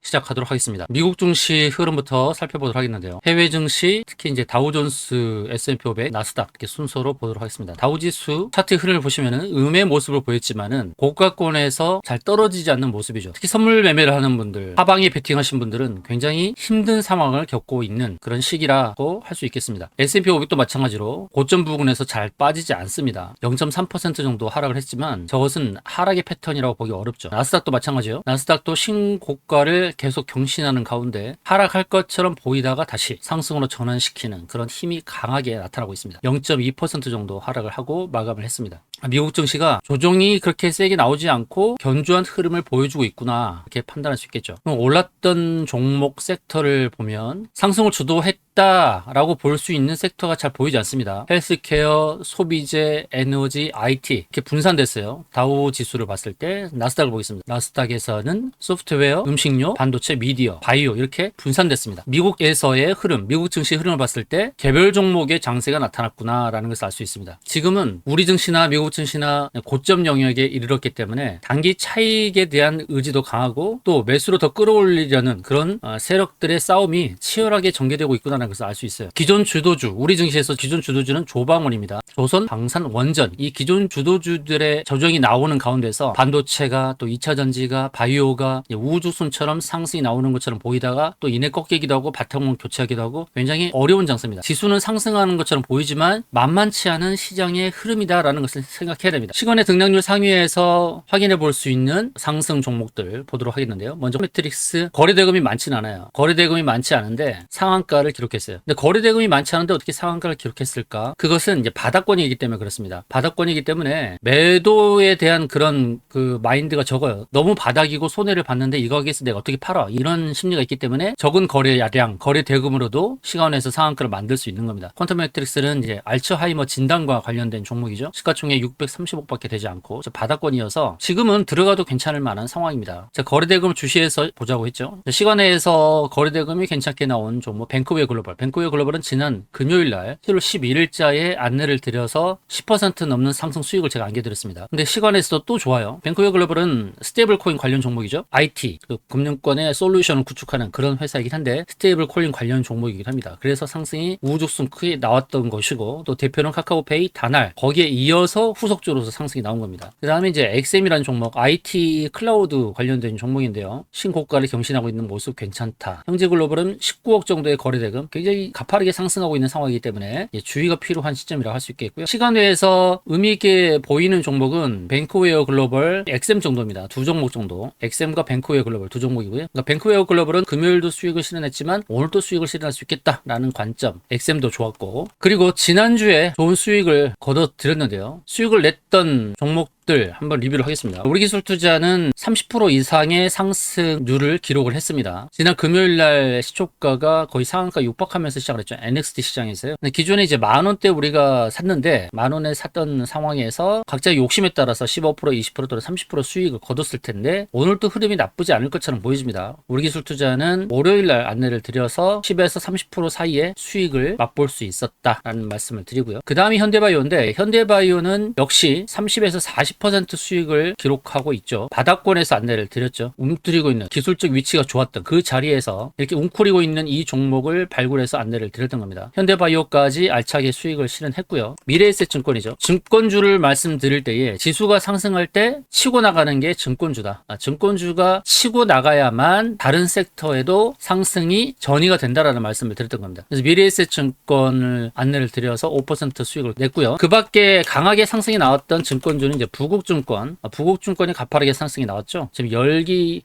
시작하도록 하겠습니다. 미국 증시 흐름부터 살펴보도록 하겠는데요. 해외 증시, 특히 이제 다우존스, S&P 500, 나스닥 이렇게 순서로 보도록 하겠습니다. 다우지수 차트 흐름을 보시면은 음의 모습을 보였지만은 고가권에서 잘 떨어지지 않는 모습이죠. 특히 선물 매매를 하는 분들, 하방에 베팅하신 분들은 굉장히 힘든 상황을 겪고 있는 그런 시기라고 할 수 있겠습니다. S&P 500도 마찬가지로 고점 부근에서 잘 빠지지 않습니다. 0.3% 정도 하락을 했지만 저것은 하락의 패턴이라고 보기 어렵죠. 나스닥도 마찬가지예요. 나스닥도 신고가를 계속 경신하는 가운데 하락할 것처럼 보이다가 다시 상승으로 전환시키는 그런 힘이 강하게 나타나고 있습니다. 0.2% 정도 하락을 하고 마감을 했습니다. 미국 증시가 조정이 그렇게 세게 나오지 않고 견조한 흐름을 보여주고 있구나 이렇게 판단할 수 있겠죠. 그럼 올랐던 종목 섹터를 보면 상승을 주도했다라고 볼 수 있는 섹터가 잘 보이지 않습니다. 헬스케어, 소비재, 에너지, IT 이렇게 분산됐어요. 다우 지수를 봤을 때 나스닥을 보겠습니다. 나스닥에서는 소프트웨어, 음식료, 반도체, 미디어, 바이오 이렇게 분산됐습니다. 미국에서의 흐름, 미국 증시 흐름을 봤을 때 개별 종목의 장세가 나타났구나라는 것을 알 수 있습니다. 지금은 우리 증시나 미국 증시나 고점 영역에 이르렀기 때문에 단기 차익에 대한 의지도 강하고 또 매수로 더 끌어올리려는 그런 세력들의 싸움이 치열하게 전개되고 있구나라는 것을 알 수 있어요. 기존 주도주, 우리 증시에서 기존 주도주는 조방원입니다. 조선, 방산, 원전 이 기존 주도주들의 조정이 나오는 가운데서 반도체가 또 2차 전지가 바이오가 우주순처럼 상승이 나오는 것처럼 보이다가 또 이내 꺾이기도 하고 바탕만 교체하기도 하고 굉장히 어려운 장세입니다. 지수는 상승하는 것처럼 보이지만 만만치 않은 시장의 흐름이다라는 것을 생각해야 됩니다. 시간의 등락률 상위에서 확인해 볼 수 있는 상승 종목들 보도록 하겠는데요. 먼저 매트릭스 거래대금이 많진 않아요. 거래대금이 많지 않은데 상한가를 기록했어요. 근데 거래대금이 많지 않은데 어떻게 상한가를 기록했을까? 그것은 이제 바닥권이기 때문에 그렇습니다. 바닥권이기 때문에 매도에 대한 그런 그 마인드가 적어요. 너무 바닥이고 손해를 봤는데 이 가격에서 내가 어떻게 팔아? 이런 심리가 있기 때문에 적은 거래량, 거래대금으로도 시간에서 상한가를 만들 수 있는 겁니다. 퀀텀 매트릭스는 이제 알츠하이머 진단과 관련된 종목이죠. 시가총액 630억밖에 되지 않고 바닥권이어서 지금은 들어가도 괜찮을 만한 상황입니다. 자, 거래대금 주시해서 보자고 했죠. 시간에서 거래대금이 괜찮게 나온 종목 뱅크웨어 글로벌. 뱅크웨어 글로벌은 지난 금요일날 7월 11일자에 안내를 드려서 10% 넘는 상승 수익을 제가 안겨드렸습니다. 근데 시간에서도 또 좋아요. 뱅크웨어 글로벌은 스테이블 코인 관련 종목이죠. IT, 그 금융권의 솔루션을 구축하는 그런 회사이긴 한데 스테이블 코인 관련 종목이긴 합니다. 그래서 상승이 우후죽순 크게 나왔던 것이고 또 대표는 카카오페이, 다날 거기에 이어서 후속적으로서 상승이 나온 겁니다. 그 다음에 이제 XM이라는 종목, IT 클라우드 관련된 종목인데요. 신고가를 경신하고 있는 모습 괜찮다. 현재글로벌은 19억 정도의 거래대금, 굉장히 가파르게 상승하고 있는 상황이기 때문에 주의가 필요한 시점이라고 할 수 있겠고요. 시간 외에서 의미 있게 보이는 종목은 뱅크웨어 글로벌, XM 정도입니다. 두 종목 정도. XM과 뱅크웨어 글로벌 두 종목이고요. 그러니까 뱅크웨어 글로벌은 금요일도 수익을 실현했지만 오늘도 수익을 실현할 수 있겠다라는 관점. XM도 좋았고, 그리고 지난주에 좋은 수익을 거둬들였는데요. 수익을 냈던 종목들 한번 리뷰를 하겠습니다. 우리기술투자는 30% 이상의 상승률을 기록을 했습니다. 지난 금요일날 시초가가 거의 상한가 육박하면서 시작을 했죠. NXT 시장에서요. 근데 기존에 이제 만원대 우리가 샀는데 만원에 샀던 상황에서 각자 욕심에 따라서 15%, 20% 또는 30% 수익을 거뒀을 텐데 오늘도 흐름이 나쁘지 않을 것처럼 보여집니다. 우리기술투자는 월요일날 안내를 드려서 10에서 30% 사이에 수익을 맛볼 수 있었다라는 말씀을 드리고요. 그 다음이 현대바이오인데 현대바이오는 역시 30에서 40% 수익을 기록하고 있죠. 바닥권에서 안내를 드렸죠. 움츠리고 있는 기술적 위치가 좋았던 그 자리에서 이렇게 웅크리고 있는 이 종목을 발굴해서 안내를 드렸던 겁니다. 현대바이오까지 알차게 수익을 실현했고요. 미래에셋증권이죠. 증권주를 말씀드릴 때에 지수가 상승할 때 치고 나가는 게 증권주다. 증권주가 치고 나가야만 다른 섹터에도 상승이 전이가 된다라는 말씀을 드렸던 겁니다. 그래서 미래에셋증권을 안내를 드려서 5% 수익을 냈고요. 그 밖에 강하게 상승이 나왔던 증권주는 이제 부국증권이 가파르게 상승이 나왔죠. 지금 열기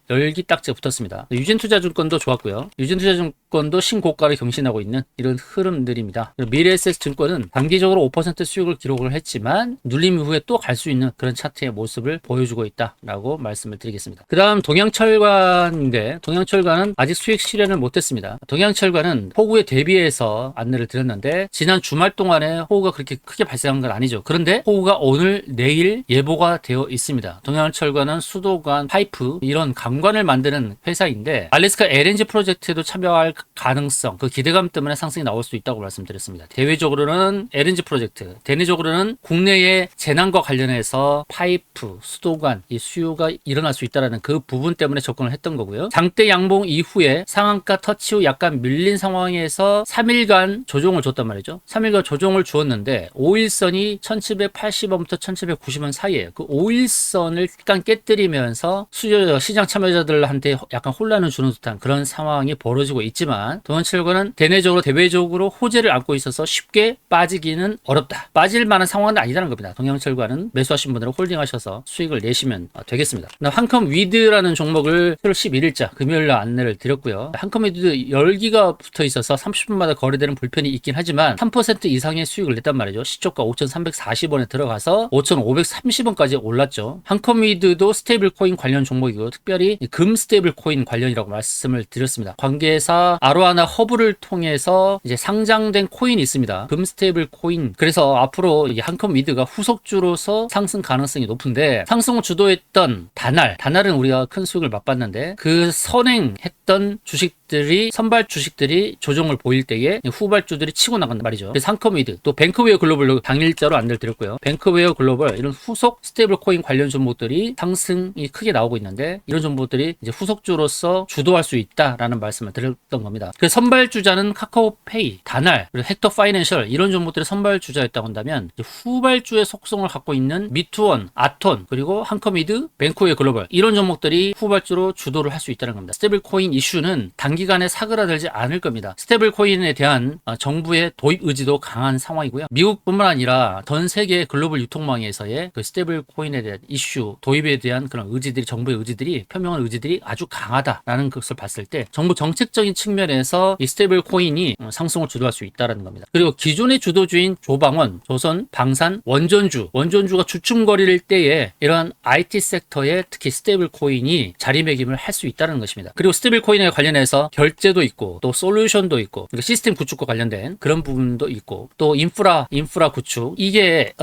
딱지가 붙었습니다. 유진투자증권도 좋았고요. 유진투자증권도 신고가를 경신하고 있는 이런 흐름들입니다. 미래에셋증권은 단기적으로 5% 수익을 기록을 했지만 눌림 이후에 또 갈 수 있는 그런 차트의 모습을 보여주고 있다라고 말씀을 드리겠습니다. 그 다음 동양철관인데 동양철관은 아직 수익 실현을 못했습니다. 동양철관은 폭우에 대비해서 안내를 드렸는데 지난 주말 동안에 호우가 그렇게 크게 발생한 건 아니죠. 그런데 호우가 오늘 내일 예보가 되어 있습니다. 동양철관은 수도관, 파이프 이런 강관을 만드는 회사인데 알래스카 LNG 프로젝트에도 참여할 가능성, 그 기대감 때문에 상승이 나올 수 있다고 말씀드렸습니다. 대외적으로는 LNG 프로젝트, 대내적으로는 국내의 재난과 관련해서 파이프, 수도관, 이 수요가 일어날 수 있다는 그 부분 때문에 접근을 했던 거고요. 장대 양봉 이후에 상한가 터치 후 약간 밀린 상황에서 3일간 조정을 줬단 말이죠. 3일간 조정을 주었는데 5일선이 1780원부터 1790원 사이에요. 그 5일선을 약간 깨뜨리면서 시장 참여자들한테 약간 혼란을 주는 듯한 그런 상황이 벌어지고 있지만 동현철과는 대내적으로 대외적으로 호재를 안고 있어서 쉽게 빠지기는 어렵다. 빠질 만한 상황은 아니라는 겁니다. 동현철과는 매수하신 분들은 홀딩하셔서 수익을 내시면 되겠습니다. 한컴 위드라는 종목을 7월 11일자 금요일날 안내를 드렸고요. 한컴 위드 열기가 붙어 있어서 30분마다 거래되는 불편이 있긴 하지만 3% 이상의 수익을 냈단 말이죠. 시초가 5,340원에 들어가서 5,530원까지 올랐죠. 한컴 위드도 스테이블 코인 관련 종목이고 특별히 금 스테이블 코인 관련이라고 말씀을 드렸습니다. 관계사 아로하나 허브를 통해서 이제 상장된 코인이 있습니다. 금 스테이블 코인. 그래서 앞으로 한컴 위드가 후속주로서 상승 가능성이 높은데 상승을 주도했던 다날은 우리가 큰 수익을 맛봤는데 그 선행했던 주식들이 선발 주식들이 조정을 보일 때에 후발주들이 치고 나간단 말이죠. 그래서 한컴 위드 또 뱅크웨어 글로벌로 당일자로 안내를 드렸고요. 뱅크웨어 글로벌 이런 후속 스테이블 코인 관련 종목들이 상승이 크게 나오고 있는데 이런 종목들이 이제 후속주로서 주도할 수 있다라는 말씀을 드렸던 겁니다. 그 선발주자는 카카오페이, 다날, 그리고 헥터 파이낸셜 이런 종목들의 선발주자였다고 한다면 후발주의 속성을 갖고 있는 미투원, 아톤 그리고 한컴 위드, 뱅크웨어 글로벌 이런 종목들이 후발주로 주도를 할 수 있다는 겁니다. 스테이블 코인 이슈는 단기간에 사그라들지 않을 겁니다. 스테이블 코인에 대한 정부의 도입 의지도 강한 상황이고요. 미국뿐만 아니라 전 세계 글로벌 유통망에서의 그 스테이블 코인에 대한 이슈 도입에 대한 그런 의지들이 정부의 의지들이 표명한 의지들이 아주 강하다라는 것을 봤을 때 정부 정책적인 측면에서 이 스테이블 코인이 상승을 주도할 수 있다는 겁니다. 그리고 기존의 주도주인 조방원, 조선, 방산, 원전주가 주춤거릴 때에 이러한 IT 섹터에 특히 스테이블 코인이 자리매김을 할 수 있다는 것입니다. 그리고 스테이블 코인에 관련해서 결제도 있고 또 솔루션도 있고 그러니까 시스템 구축과 관련된 그런 부분도 있고 또 인프라 구축 이게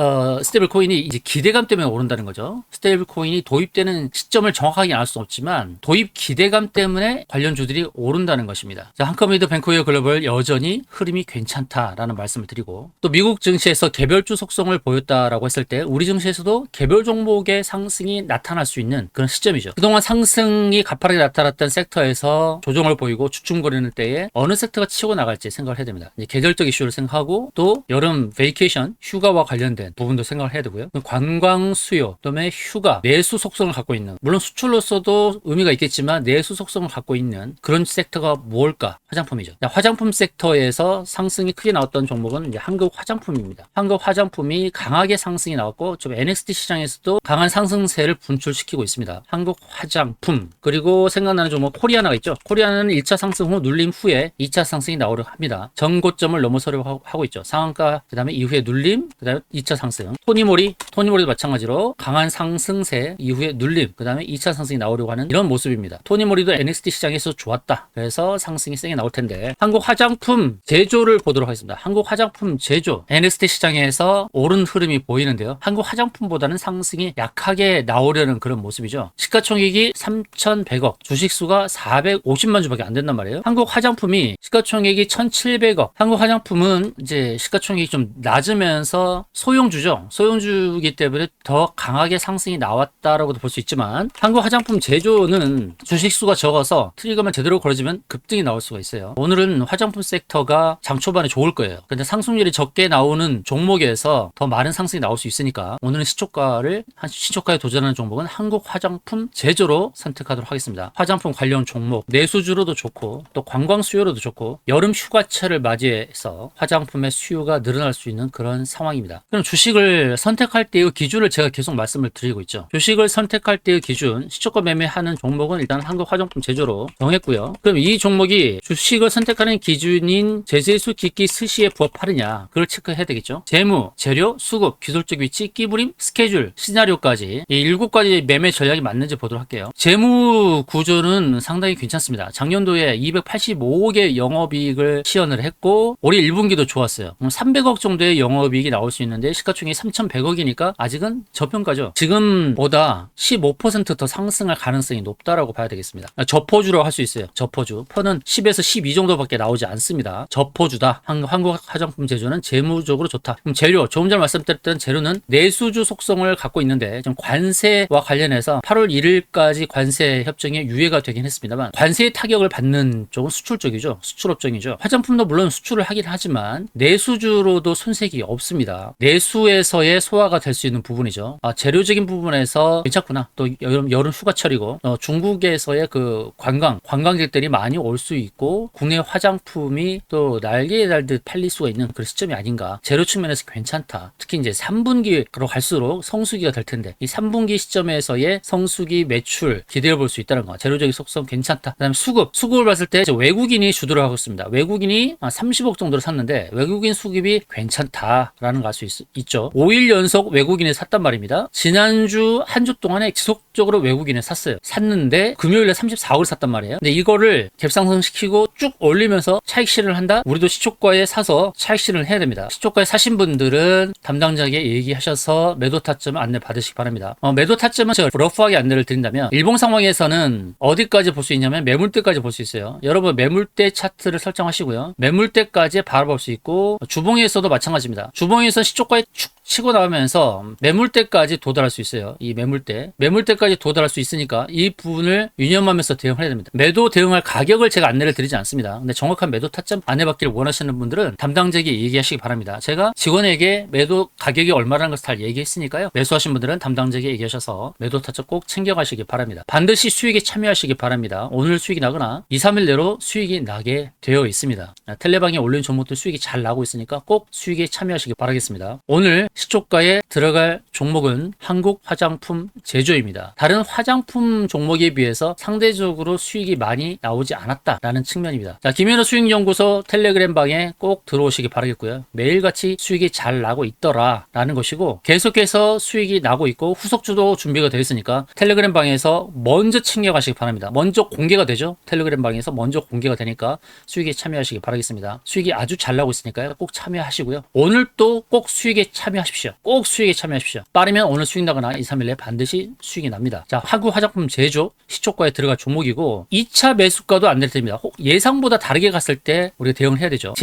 스테이블 코인이 이제 기대감 때문에 오른다는 거죠. 스테이블 코인이 도입되는 시점을 정확하게 알 수는 없지만 도입 기대감 때문에 관련주들이 오른다는 것입니다. 한컴 위드, 뱅크웨어 글로벌 여전히 흐름이 괜찮다라는 말씀을 드리고 또 미국 증시에서 개별주 속성을 보였다라고 했을 때 우리 증시에서도 개별 종목의 상승이 나타날 수 있는 그런 시점이죠. 그동안 상승이 가파르게 나타났던 섹터에서 조정을 보이고 주춤거리는 때에 어느 섹터가 치고 나갈지 생각을 해야 됩니다. 이제 계절적 이슈를 생각하고 또 여름 베이케이션 휴가와 관련된 부분도 생각을 해야 되고요. 관광 수요, 그다음에 휴가, 내수 속성을 갖고 있는 물론 수출로서도 의미가 있겠지만 내수 속성을 갖고 있는 그런 섹터가 뭘까? 화장품이죠. 화장품 섹터에서 상승이 크게 나왔던 종목은 이제 한국 화장품입니다. 한국 화장품이 강하게 상승이 나왔고 좀 NXT 시장에서도 강한 상승세를 분출시키고 있습니다. 한국 화장품 그리고 생각나는 종목 코리아나가 있죠. 코리아나는 1차 상승 후 눌림 후에 2차 상승이 나오려 합니다. 전고점을 넘어서려고 하고 있죠. 상한가 그 다음에 이후에 눌림 그 다음에 2차 상승. 토니모리도 마찬가지로 강한 상승세 이후에 눌림 그 다음에 2차 상승이 나오려고 하는 이런 모습입니다. 토니모리도 NXT 시장에서 좋았다. 그래서 상승이 세게 나올 텐데 한국 화장품 제조를 보도록 하겠습니다. 한국 화장품 제조 NXT 시장에서 오른 흐름이 보이는데요. 한국 화장품보다는 상승이 약하게 나오려는 그런 모습이죠. 시가총액이 3,100억, 주식수가 450만 주밖에 안 된단 말이에요. 한국 화장품이 시가총액이 1,700억. 한국 화장품은 이제 시가총액이 좀 낮으면서 소형주죠. 소형주이기 때문에 더 강하게 상승이 나왔다라고도 볼 수 있지만 한국 화장품 제조는 주식수가 적어서 트리거만 제대로 걸어지면 급등이 나올 수가 있어요. 오늘은 화장품 섹터가 장 초반에 좋을 거예요. 근데 상승률이 적게 나오는 종목에서 더 많은 상승이 나올 수 있으니까 오늘은 시초가에 도전하는 종목은 한국 화장품 제조로 선택하도록 하겠습니다. 화장품 관련 종목 내수주로도 좋고 또 관광 수요로도 좋고 여름 휴가철을 맞이해서 화장품의 수요가 늘어날 수 있는 그런 상황입니다. 그럼 주식을 선택할 때의 기준을 제가 계속 말씀을 드리고 있죠. 주식을 선택할 때의 기준 시초가 매매하는 종목은 일단 한국 화장품 제조로 정했고요. 그럼 이 종목이 주식을 선택하는 기준인 제재수 기기 스시에 부합하느냐 그걸 체크해야 되겠죠. 재무, 재료, 수급, 기술적 위치, 끼부림, 스케줄, 시나리오까지 이 7가지 매매 전략이 맞는지 보도록 할게요. 재무 구조는 상당히 괜찮습니다. 작년도에 285억의 영업이익을 시현을 했고 올해 1분기도 좋았어요. 300억 정도의 영업이익이 나올 수 있는데 시가총액이 3,100억이니까 아직은 저평가죠. 지금보다 15% 더 상승할 가능성이 높다라고 봐야 되겠습니다. 저포주로 할 수 있어요. 저포주. 퍼는 10에서 12 정도밖에 나오지 않습니다. 저포주다. 한국 화장품 제조는 재무적으로 좋다. 그럼 재료, 조금 전에 말씀드렸던 재료는 내수주 속성을 갖고 있는데 좀 관세와 관련해서 8월 1일까지 관세 협정에 유예가 되긴 했습니다만 관세의 타격을 받는 쪽은 수출 쪽이죠. 수출업종이죠. 화장품도 물론 수출을 하긴 하지만 내수주로도 손색이 없습니다. 내수에서의 소화가 될 수 있는 부분이죠. 재료적인 부분에서 괜찮구나. 또 여름 휴가철이고 중국에서의 그 관광객들이 많이 올 수 있고 국내 화장품이 또 날개에 달듯 팔릴 수가 있는 그런 시점이 아닌가. 재료 측면에서 괜찮다. 특히 이제 3분기로 갈수록 성수기가 될 텐데 이 3분기 시점에서의 성수기 매출 기대해 볼 수 있다는 거. 재료적인 속성 괜찮다. 그다음에 수급을 봤을 때 이제 외국인이 주도를 하고 있습니다. 외국인이 30억 정도를 샀는데 외국인 수급이 괜찮다라는 걸 알 수 있죠. 5일 연속 외국인이 샀단 말입니다. 지난주 한 주 동안에 지속적으로 외국인이 샀는데 금요일에 34억을 샀단 말이에요. 근데 이거를 갭상승시키고 쭉 올리면서 차익 실현을 한다? 우리도 시초가에 사서 차익 실현을 해야 됩니다. 시초가에 사신 분들은 담당자에게 얘기하셔서 매도 타점을 안내 받으시기 바랍니다. 매도 타점은 제가 러프하게 안내를 드린다면 일봉 상황에서는 어디까지 볼 수 있냐면 매물대까지 볼 수 있어요. 여러분 매물대 차트를 설정하시고요. 매물대까지 바라볼 수 있고 주봉에서도 마찬가지입니다. 주봉에서 시초가에 축 치고 나오면서 매물대까지 도달할 수 있어요. 이 매물대까지 도달할 수 있으니까 이 부분을 유념하면서 대응을 해야 됩니다. 매도 대응할 가격을 제가 안내를 드리지 않습니다. 근데 정확한 매도 타점 안내받기를 원하시는 분들은 담당자에게 얘기하시기 바랍니다. 제가 직원에게 매도 가격이 얼마라는 것을 다 얘기했으니까요. 매수하신 분들은 담당자에게 얘기하셔서 매도 타점 꼭 챙겨가시기 바랍니다. 반드시 수익에 참여하시기 바랍니다. 오늘 수익이 나거나 2, 3일 내로 수익이 나게 되어 있습니다. 텔레방에 올린 종목들 수익이 잘 나고 있으니까 꼭 수익에 참여하시기 바라겠습니다. 오늘 시초가에 들어갈 종목은 한국 화장품 제조입니다. 다른 화장품 종목에 비해서 상대적으로 수익이 많이 나오지 않았다라는 측면입니다. 자, 김현우 수익연구소 텔레그램 방에 꼭 들어오시기 바라겠고요. 매일같이 수익이 잘 나고 있더라라는 것이고 계속해서 수익이 나고 있고 후속주도 준비가 되어 있으니까 텔레그램 방에서 먼저 챙겨가시기 바랍니다. 먼저 공개가 되죠. 텔레그램 방에서 먼저 공개가 되니까 수익에 참여하시기 바라겠습니다. 수익이 아주 잘 나고 있으니까요. 꼭 참여하시고요. 오늘 또 꼭 수익에 참여하십시오. 꼭 수익에 참여하십시오. 빠르면 오늘 수익 나거나 2, 3일 내에 반드시 수익이 납니다. 자, 한국 화장품 제조 시초가에 들어갈 종목이고 2차 매수가도 안 될 때입니다. 예상보다 다르게 갔을 때 우리가 대응을 해야 되죠.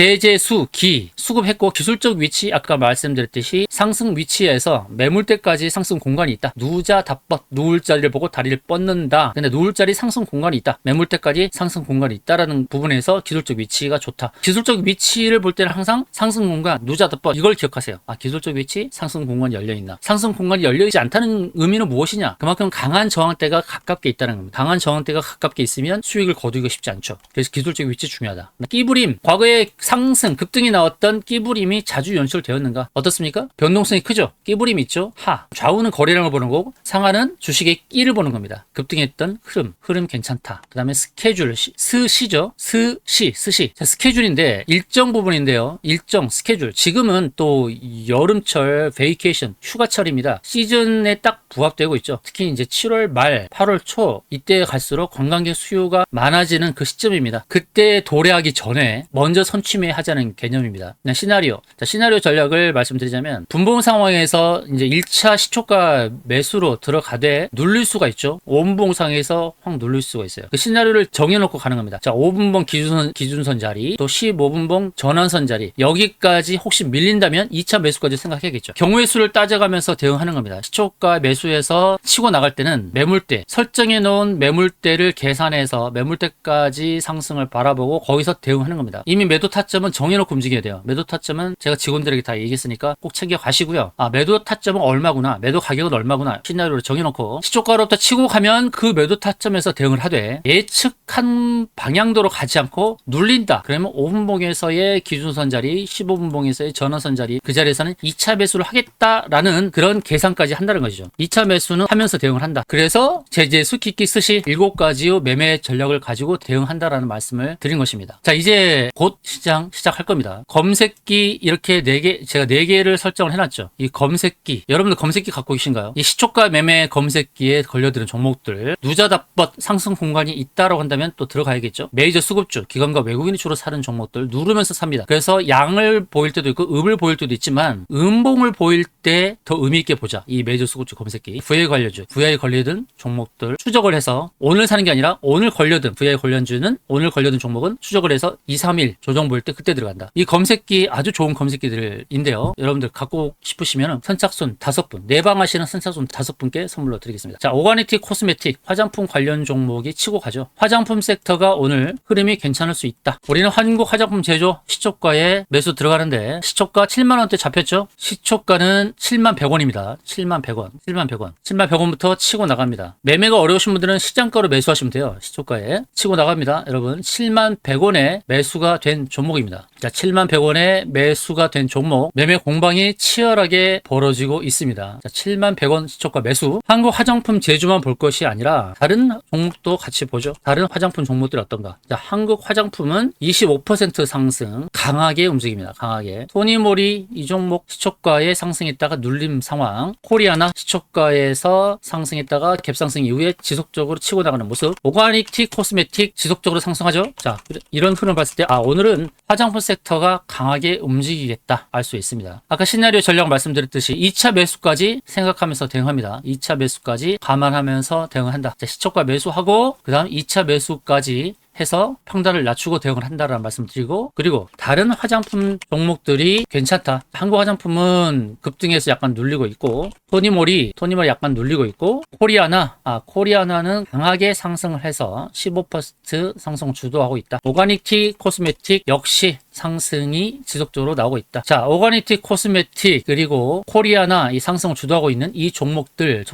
수급했고 기술적 위치 아까 말씀드렸듯이 상승 위치에서 매물대까지 상승 공간이 있다. 누자 답벗 누울 자리를 보고 다리를 뻗는다. 근데 누울 자리 상승 공간이 있다. 매물대까지 상승 공간이 있다라는 부분에서 기술적 위치가 좋다. 기술적 위치를 볼 때는 항상 상승 공간 누자 답벗 이걸 기억하세요. 기술적 위치 상승 공간이 열려있나. 상승 공간이 열려있지 않다는 의미는 무엇이냐. 그만큼 강한 저항대가 가깝게 있다는 겁니다. 강한 저항대가 가깝게 있으면 수익을 거두기가 쉽지 않죠. 그래서 기술적 위치 중요하다. 끼부림, 과거에 상승 급등이 나왔던 끼부림이 자주 연출되었는가. 어떻습니까? 변동성이 크죠. 끼부림이 있죠. 좌우는 거래량을 보는 거고 상하는 주식의 끼를 보는 겁니다. 급등했던 흐름 괜찮다. 그 다음에 스케줄, 스시죠. 스시. 자, 스케줄인데 일정 부분인데요. 일정 스케줄. 지금은 또 여름철 베이케이션 휴가철입니다. 시즌에 딱 부합되고 있죠. 특히 이제 7월 말 8월 초 이때 갈수록 관광객 수요가 많아지는 그 시점입니다. 그때 도래하기 전에 먼저 선취매하자는 개념입니다. 시나리오. 자, 시나리오 전략을 말씀드리자면 분봉 상황에서 이제 1차 시초가 매수로 들어가되 눌릴 수가 있죠. 5분봉 상에서 확 눌릴 수가 있어요. 그 시나리오를 정해놓고 가는 겁니다. 자, 5분봉 기준선 자리 또 15분봉 전환선 자리 여기까지 혹시 밀린다면 2차 매수까지 생각해야겠죠. 경우의 수를 따져가면서 대응하는 겁니다. 시초가 매수에서 치고 나갈 때는 매물대 설정해 놓은 매물대를 계산해서 매물대까지 상승을 바라보고 거기서 대응하는 겁니다. 이미 매도 타점은 정해놓고 움직여야 돼요. 매도 타점은 제가 직원들에게 다 얘기했으니까 꼭 챙겨 가시고요. 매도 타점은 얼마구나, 매도 가격은 얼마구나 시나리오를 정해놓고 시초가로부터 치고 가면 그 매도 타점에서 대응을 하되 예측한 방향도로 가지 않고 눌린다. 그러면 5분봉에서의 기준선 자리, 15분봉에서의 전환선 자리 그 자리에서는 2차 매수를 하겠다라는 그런 계산까지 한다는 것이죠. 2차 매수는 하면서 대응을 한다. 그래서 제재, 수키키, 스시 7가지의 매매 전략을 가지고 대응한다라는 말씀을 드린 것입니다. 자, 이제 곧 시작할 겁니다. 검색기 이렇게 4개, 제가 4개를 설정을 해놨죠. 이 검색기, 여러분들 검색기 갖고 계신가요? 이 시초가 매매 검색기에 걸려드는 종목들, 누자답벗 상승 공간이 있다라고 한다면 또 들어가야겠죠. 메이저 수급주, 기관과 외국인이 주로 사는 종목들 누르면서 삽니다. 그래서 양을 보일 때도 있고 음을 보일 때도 있지만 선봉을 보일 때 더 의미 있게 보자. 이 매주 수급주 검색기. VI 관련주, VI 걸리든 종목들 추적을 해서 오늘 사는 게 아니라 오늘 걸려든 VI 관련주는 오늘 걸려든 종목은 추적을 해서 2, 3일 조정 보일 때 그때 들어간다. 이 검색기 아주 좋은 검색기들인데요. 여러분들 갖고 싶으시면 선착순 5분, 내방하시는 선착순 5분께 선물로 드리겠습니다. 자, 오가니티 코스메틱 화장품 관련 종목이 치고 가죠. 화장품 섹터가 오늘 흐름이 괜찮을 수 있다. 우리는 한국 화장품 제조 시초가에 매수 들어가는데 시초가 7만 원대 잡혔죠. 시초가는 7만 100원입니다. 7만 100원. 7만 100원. 7만 100원부터 치고 나갑니다. 매매가 어려우신 분들은 시장가로 매수하시면 돼요. 시초가에 치고 나갑니다. 여러분 7만 100원에 매수가 된 종목입니다. 자, 7만 100원에 매수가 된 종목 매매 공방이 치열하게 벌어지고 있습니다. 자, 7만 100원 시초가 매수. 한국 화장품 제조만 볼 것이 아니라 다른 종목도 같이 보죠. 다른 화장품 종목들이 어떤가. 자, 한국 화장품은 25% 상승 강하게 움직입니다. 강하게. 토니모리 이 종목 시초가에 상승했다가 눌림 상황. 코리아나 시초가에서 상승했다가 갭상승 이후에 지속적으로 치고 나가는 모습. 오가닉티 코스메틱 지속적으로 상승하죠. 자, 이런 흐름을 봤을 때 오늘은 화장품 섹터가 강하게 움직이겠다 알 수 있습니다. 아까 시나리오 전략 말씀드렸듯이 2차 매수까지 생각하면서 대응합니다. 2차 매수까지 감안하면서 대응한다. 자, 시초가 매수하고 그 다음 2차 매수까지 해서 평단을 낮추고 대응을 한다라는 말씀 드리고, 그리고 다른 화장품 종목들이 괜찮다. 한국 화장품은 급등해서 약간 눌리고 있고, 토니모리 약간 눌리고 있고, 코리아나는 강하게 상승을 해서 15% 상승 주도하고 있다. 오가닉티 코스메틱 역시 상승이 지속적으로 나오고 있다. 자, 오가닉티 코스메틱 그리고 코리아나 이 상승을 주도하고 있는 이 종목들의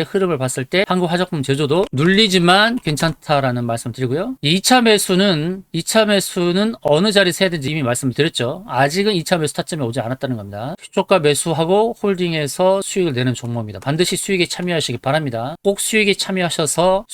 흐름을 봤을 때 한국 화장품 제조도 눌리지만 괜찮다라는 말씀 드리고요. 2차 매수는 어느 자리에서 해야 되는지 이미 말씀드렸죠. 아직은 2차 매수 타점에 오지 않았다는 겁니다. 시초가 매수하고 홀딩해서 수익을 내는 종목입니다. 반드시 수익에 참여하시기 바랍니다. 꼭 수익에 참여하셔서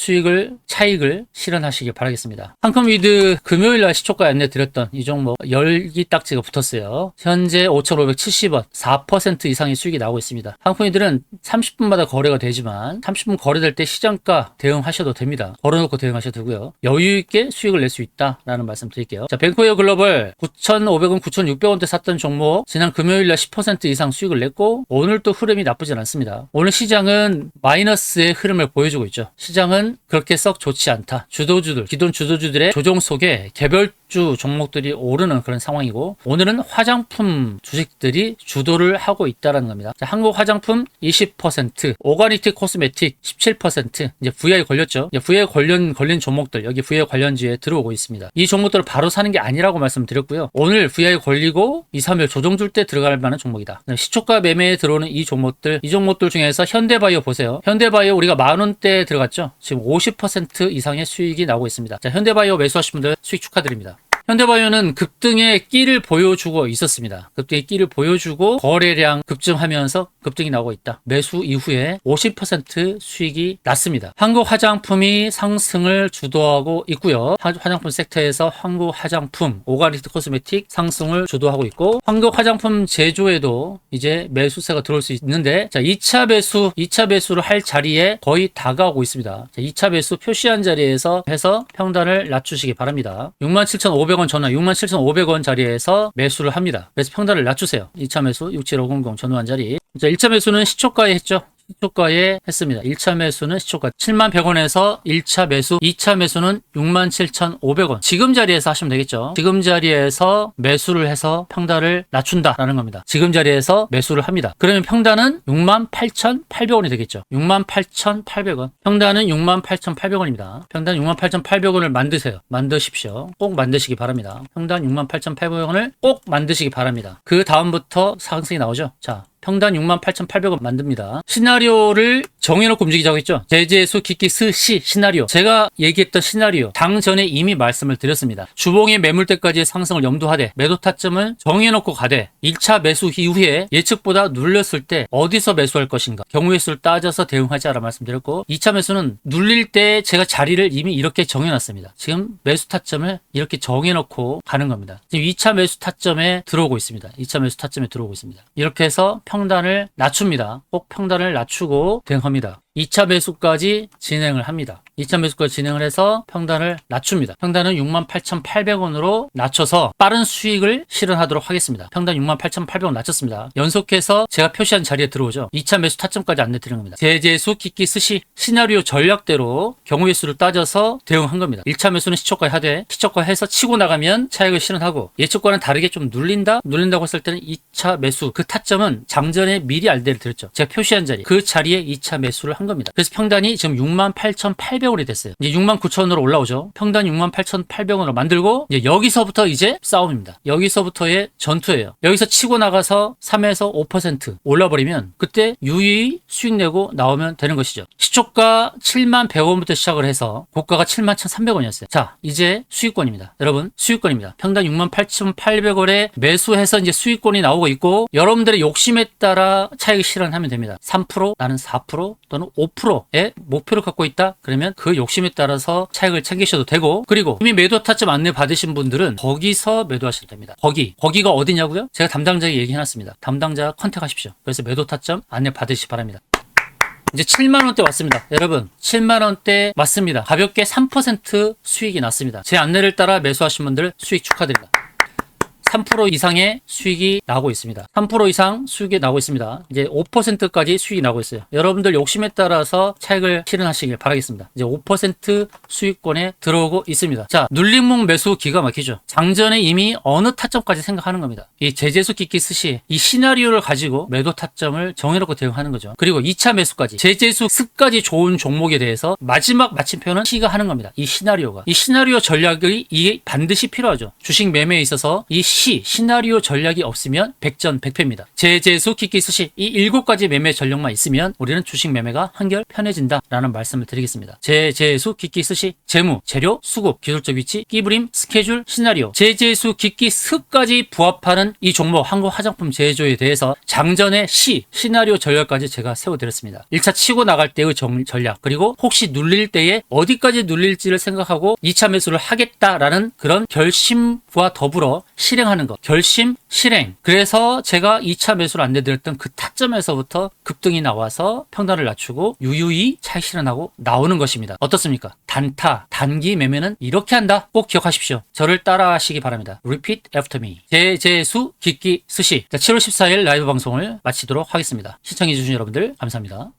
차익을 실현하시기 바라겠습니다. 한컴위드 금요일날 시초가 안내 드렸던 이 종목 열기 딱지가 붙었어요. 현재 5,570원 4% 이상의 수익이 나오고 있습니다. 한컴위드는 30분마다 거래가 되지만 30분 거래될 때 시장가 대응하셔도 됩니다. 걸어놓고 대응하셔도 되고요. 여유있게 수익을 낼 수 있다라는 말씀 드릴게요. 자, 뱅코웨어 글로벌 9,500원, 9,600원대 샀던 종목 지난 금요일날 10% 이상 수익을 냈고 오늘 또 흐름이 나쁘진 않습니다. 오늘 시장은 마이너스의 흐름을 보여주고 있죠. 시장은 그렇게 썩 좋지 않다. 기존 주도주들의 조정 속에 개별주 종목들이 오르는 그런 상황이고 오늘은 화장품 주식들이 주도를 하고 있다는 겁니다. 자, 한국 화장품 20%, 오가니티 코스메틱 17%, 이제 VI 걸렸죠. 이제 VI 걸린 종목들 여기 VI 관련주에 들어오고 있습니다. 이 종목들을 바로 사는 게 아니라고 말씀드렸고요. 오늘 VI 걸리고 2, 3일 조정 줄 때 들어갈 만한 종목이다. 시초가 매매에 들어오는 이 종목들 중에서 현대바이오 보세요. 현대바이오 우리가 만원대에 들어갔죠. 지금 50% 이상의 수익이 나오고 있습니다. 자, 현대바이오 매수하신 분들 수익 축하드립니다. 현대바이오는 급등의 끼를 보여주고 있었습니다. 급등의 끼를 보여주고 거래량 급증하면서 급등이 나오고 있다. 매수 이후에 50% 수익이 났습니다. 한국 화장품이 상승을 주도하고 있고요. 화장품 섹터에서 한국 화장품, 오가닉티 코스메틱 상승을 주도하고 있고 한국 화장품 제조에도 이제 매수세가 들어올 수 있는데 자, 2차 매수를 할 자리에 거의 다가오고 있습니다. 자, 2차 매수 표시한 자리에서 해서 평단을 낮추시기 바랍니다. 67,500원 전화 67,500원 자리에서 매수를 합니다. 매수 평단을 낮추세요. 2차 매수 67500 전후한 자리. 자, 1차 매수는 시초가에 했죠. 시초가에 했습니다. 1차 매수는 시초가 7만 100원에서 1차 매수, 2차 매수는 67,500원. 지금 자리에서 하시면 되겠죠. 지금 자리에서 매수를 해서 평단을 낮춘다라는 겁니다. 지금 자리에서 매수를 합니다. 그러면 평단은 68,800원이 되겠죠. 68,800원. 평단은 68,800원입니다. 평단 68,800원을 만드십시오. 꼭 만드시기 바랍니다. 평단 68,800원을 꼭 만드시기 바랍니다. 그 다음부터 상승이 나오죠. 자, 평단 68,800원 만듭니다. 시나리오를 정해놓고 움직이자고 했죠. 제재수 기기스 시나리오. 제가 얘기했던 시나리오 당전에 이미 말씀을 드렸습니다. 주봉의 매물대까지의 상승을 염두하되 매도 타점을 정해놓고 가되 1차 매수 이후에 예측보다 눌렸을 때 어디서 매수할 것인가 경우의 수를 따져서 대응하자라 말씀드렸고 2차 매수는 눌릴 때 제가 자리를 이미 이렇게 정해놨습니다. 지금 매수 타점을 이렇게 정해놓고 가는 겁니다. 지금 2차 매수 타점에 들어오고 있습니다. 2차 매수 타점에 들어오고 있습니다. 이렇게 해서 평단을 낮춥니다. 꼭 평단을 낮추고 대응합니다. 2차 매수까지 진행을 합니다. 2차 매수까지 진행을 해서 평단을 낮춥니다. 평단은 68,800원으로 낮춰서 빠른 수익을 실현하도록 하겠습니다. 평단 68,800원 낮췄습니다. 연속해서 제가 표시한 자리에 들어오죠. 2차 매수 타점까지 안내 드리는 겁니다. 제재수, 기끼, 스시 시나리오 전략대로 경우의 수를 따져서 대응한 겁니다. 1차 매수는 시초가 하되 시초가해서 치고 나가면 차익을 실현하고 예측과는 다르게 좀 눌린다고 했을 때는 2차 매수 그 타점은 장전에 미리 알대를 드렸죠. 제가 표시한 자리 그 자리에 2차 매수를 한 겁니다. 그래서 평단이 지금 68,800원이 됐어요. 이제 69,000원으로 올라오죠. 평단 68,800원으로 만들고 여기서부터 이제 싸움입니다. 여기서부터의 전투예요. 여기서 치고 나가서 3에서 5% 올라버리면 그때 유의히 수익 내고 나오면 되는 것이죠. 시초가 71,100원부터 시작을 해서 고가가 71,300원이었어요. 자, 이제 수익권입니다. 여러분, 수익권입니다. 평단 68,800원에 매수해서 이제 수익권이 나오고 있고 여러분들의 욕심에 따라 차익을 실현하면 됩니다. 3% 나는 4% 또는 5%의 목표를 갖고 있다. 그러면 그 욕심에 따라서 차익을 챙기셔도 되고 그리고 이미 매도 타점 안내 받으신 분들은 거기서 매도하셔도 됩니다. 거기가 어디냐고요? 제가 담당자에게 얘기해놨습니다. 담당자 컨택하십시오. 그래서 매도 타점 안내 받으시기 바랍니다. 이제 7만원대 왔습니다. 여러분 7만원대 맞습니다. 가볍게 3% 수익이 났습니다. 제 안내를 따라 매수하신 분들 수익 축하드립니다. 3% 이상의 수익이 나오고 있습니다. 3% 이상 수익이 나오고 있습니다. 이제 5%까지 수익이 나오고 있어요. 여러분들 욕심에 따라서 차익을 실현하시길 바라겠습니다. 이제 5% 수익권에 들어오고 있습니다. 자, 눌림목 매수 기가 막히죠. 장전에 이미 어느 타점까지 생각하는 겁니다. 이 제재수 기끼 스시 이 시나리오를 가지고 매도 타점을 정해놓고 대응하는 거죠. 그리고 2차 매수까지 제재수 스까지 좋은 종목에 대해서 마지막 마침표는 C가 하는 겁니다. 이 시나리오 전략이 이게 반드시 필요하죠. 주식 매매에 있어서 이 시나리오 전략이 없으면 백전백패입니다. 제재수, 기끼, 스시 이 7가지 매매 전략만 있으면 우리는 주식 매매가 한결 편해진다라는 말씀을 드리겠습니다. 제재수, 기끼, 스시 재무, 재료, 수급, 기술적 위치, 끼부림, 스케줄, 시나리오 제재수, 기끼, 스까지 부합하는 이 종목 한국 화장품 제조에 대해서 장전의 시나리오 전략까지 제가 세워드렸습니다. 1차 치고 나갈 때의 전략 그리고 혹시 눌릴 때에 어디까지 눌릴지를 생각하고 2차 매수를 하겠다라는 그런 결심과 더불어 실행하는 것. 결심, 실행. 그래서 제가 2차 매수를 안내드렸던 그 타점에서부터 급등이 나와서 평단을 낮추고 유유히 차익 실현하고 나오는 것입니다. 어떻습니까? 단기 매매는 이렇게 한다. 꼭 기억하십시오. 저를 따라하시기 바랍니다. Repeat after me. 제재수, 기끼, 스시. 7월 14일 라이브 방송을 마치도록 하겠습니다. 시청해주신 여러분들 감사합니다.